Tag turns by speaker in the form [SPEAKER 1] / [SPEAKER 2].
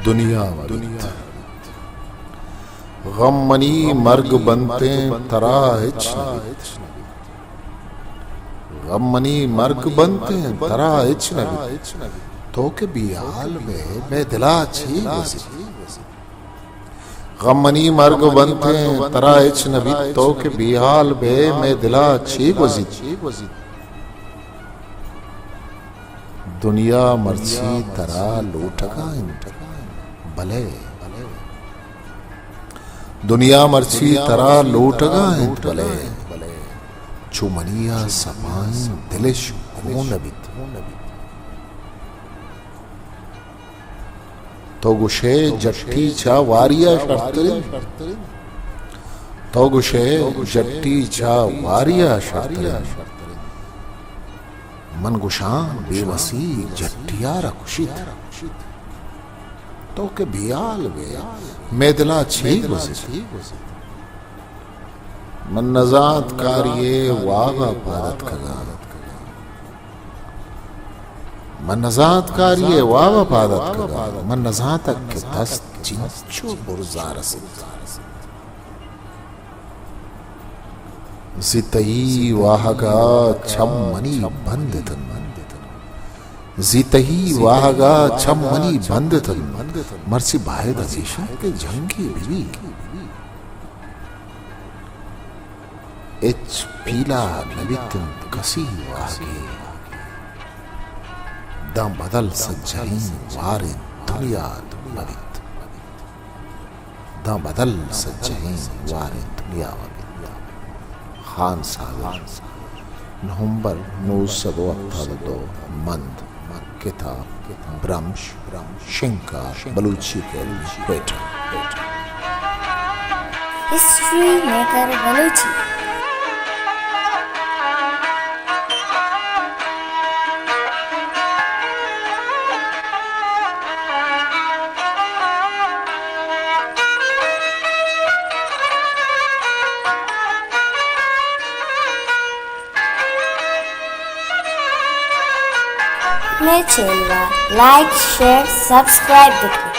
[SPEAKER 1] दुनिया गम मनी मर्ग बनते तरा हिच गम मनी मर्ग बनते तरा हिच नबी तो के बिहाल में मैं दिला छी गम मनी मर्ग बनते तरा हिच नबी तो के बिहाल में मैं दिला छी वजी दुनिया मर्सी तरा लूटगा भले दुनिया मर्सी तरा लूटगा भले चुमनिया सपाई दिलिश नबी तो गुशे जट्टी छा वारिया शर्तरिन तो गुशे जट्टी छा वारिया शर्तरिन मन गुशान बेवसी जट्टिया रखुशित तो के बियाल में दिला छी मन नजात कारिये वागा पादत कगा मन नजात कारिये वागा पादत कगा मन नजात के दस्त चिंचो बुरजार जितही वाहगा छम मनी बंदितन जितही वाहगा छम मनी बंदितन मर्सी बाहेद अजीशन के जंगी बीवी एच पीला ललितन कसी वागे दम बदल सज्जही वारे दुनिया ललित दम बदल सज्जही वारे दुनिया खान साहब नवंबर 1982 मंद किताब ब्रह्मश शिंका बलूची के बेटा
[SPEAKER 2] हिस्ट्री मेकर बलूची मैं चेलवा लाइक शेयर सब्सक्राइब